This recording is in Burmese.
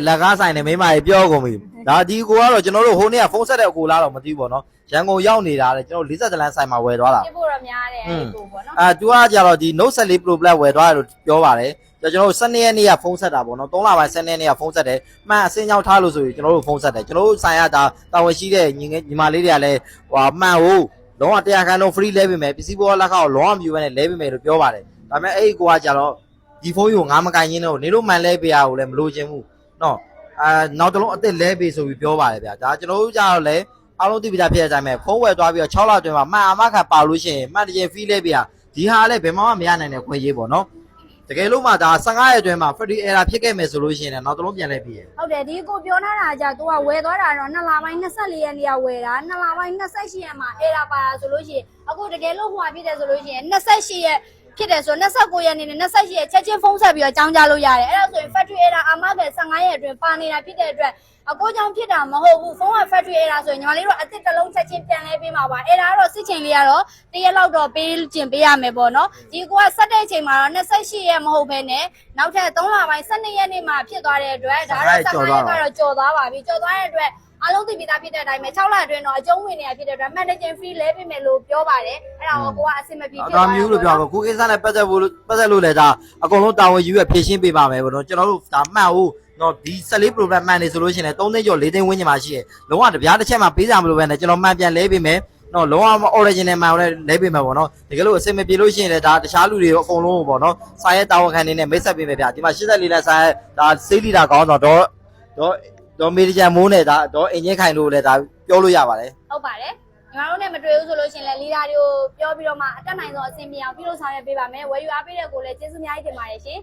လက်ကားဆိုင်နေမိမကြီးပြောကုန်ပြီဒါဒီကိုကတော့ကျွန်တော်တို့ဟိုနေ့ကဖုန်းဆက်တဲ့အကိုလားတော့မသိဘူးပေါ့နော်ရန်ကုန်ရောက်နေတာလေကျွန်တော်40လမ်းဆိုင်မှာဝယ်သွားတာပြဖို့တော့များတယ်အဲ့ကိုပေါ့နော်သူကကြတော့ဒီ Note 14 Pro Plus ဝယ်သွားတယ်လို့ပြောပါတယ်ကျွန်တော်တို့12ရက်နေ့ကဖုန်းဆက်တာပေါ့နော်3လပိုင်း12ရက်နေ့ကဖုန်းဆက်တယ်မှန်အစင်းကြောင်းထားလို့ဆိုပြီးကျွန်တော်တို့ဖုန်းဆက်တယ်ကျွန်တော်တို့ဆိုင်ရတာတာဝန်ရှိတဲ့ညီမလေးတွေကလည်းဟိုမှန်ဟုတ်လုံးဝ100ခန်းလုံး free လဲပေးမယ်ပစ္စည်းပေါ်လက်ခောက်လုံးဝမယူဘဲနဲ့လဲပေးမယ်လို့ပြောပါတယ်ဒါပေမဲ့အဲ့ဒီကိုကကြတော့ဒီဖုန်းကိုငါမကင်ရင်းတော့နေလို့မှန်လဲပေးရကိုလည်းမလိုချင်ဘူးနော်နောက်တစ်လုံးအစ်စ်လဲပေးဆိုပြီးပြောပါတယ်ဗျာဒါကျွန်တော်တို့ကြတော့လေအားလုံးသိပြီးသားဖြစ်တဲ့အတိုင်းပဲဖုန်းဝယ်သွားပြီးတော့6လအတွင်းမှာမှန်အမခံပါလို့ရှိရင်မှန်တကယ် free လဲပေးရဒီဟာလည်းဘယ်မှမရနိုင်တဲ့ခွင့်ရေးပေါ့နော်တကယ်လို့မှဒါ15ရက်အတွင်းမှာ factory error ဖြစ်ခဲ့မယ်ဆိုလို့ရှိရင်လည်းနောက်တစ်လုံးပြန်လဲပြီးရဟုတ်တယ်ဒီကိုပြောထားတာကြာ तू ကဝယ်သွားတာတော့2လပိုင်း24ရက်နေ့ကဝယ်တာ2လပိုင်း28ရက်မှာ error ပါတာဆိုလို့ရှိရင်အခုတကယ်လို့ဟိုဖြစ်တယ်ဆိုလို့ရှိရင်28ရက်ဖြစ်တယ်ဆို29ရက်နေ့နဲ့28ရက်ချက်ချင်းဖုန်းဆက်ပြီးတော့ကြောင်းကြလို့ရတယ်အဲ့ဒါဆိုရင် factory error အာမခံ15ရက်အတွင်းပါနေတာဖြစ်တဲ့အတွက်အကိုကြောင့်ဖြစ်တာမဟုတ်ဘူးဖုန်းက factory error ဆိုရင်ညီမလေးတို့အစ်စ်တစ်လုံးချက်ချင်းပြန်လဲပေးမှာပါ error ကတော့စစ်ချိန်လေးကတော့တရက်လောက်တော့ပေးကျင်ပေးရမယ်ပေါ့နော်ဒီကိုကဆက်တဲ့အချိန်မှာတော့28ရက်မဟုတ်ဘဲနဲ့နောက်ထပ်3လပိုင်း12ရက်နေ့မှာဖြစ်သွားတဲ့အတွက်ဒါတော့15ရက်ကတော့ကြော်သွားပါပြီကြော်သွားတဲ့အတွက်အားလုံးသိပြီးသားဖြစ်တဲ့အတိုင်းပဲ6လအတွင်းတော့အကျုံးဝင်နေတာဖြစ်တဲ့အတွက် managing fee လဲပေးမယ်လို့ပြောပါတယ်အဲ့ဒါကိုကိုကအဆင်မပြေဖြစ်သွားတာမျိုးလို့ပြောတော့ကိုကိစ္စနဲ့ပတ်သက်လို့လည်းဒါအကုန်လုံးတာဝန်ယူရဖြည့်ရှင်းပေးပါမယ်ပေါ့နော်ကျွန်တော်တို့ဒါမှတ်ဟုတ်နော်ဒီ14 program မှန်နေဆိုလို့ရှိရင်3သိန်းကျော်4သိန်းဝန်းကျင်မှာရှိရလုံးဝတပြားတစ်ချက်မှပေးစရာမလိုပဲနဲ့ကျွန်တော်မှန်ပြန်လဲပေးမယ်နော်လုံးဝ original မှန်လည်းလဲပေးမယ်ပေါ့နော်တကယ်လို့အဆင်မပြေလို့ရှိရင်လည်းဒါတခြားလူတွေရောအကုန်လုံးပေါ့နော်စာရဲတာဝန်ခံနေနဲ့မိတ်ဆက်ပေးမယ်ဗျာဒီမှာ84လက်စာရဲဒါ6လီတာကောင်းတော့မေဒီဂျန်မိုးနဲ့ဒါတော့အင်ဂျင်ခိုင်လို့လည်းဒါပြောလို့ရပါတယ်ဟုတ်ပါတယ်ညီမတို့နဲ့မတွေ့ဘူးဆိုလို့ရှိရင်လည်းလီဒါတွေကိုပြောပြီးတော့မှအတက်နိုင်ဆုံးအဆင်ပြေအောင်ပြုလုပ်ဆောင်ရပေးပါမယ်ဝယ်ယူအားပေးတဲ့ကိုလည်းကျေးဇူးအများကြီးတင်ပါတယ်ရှင်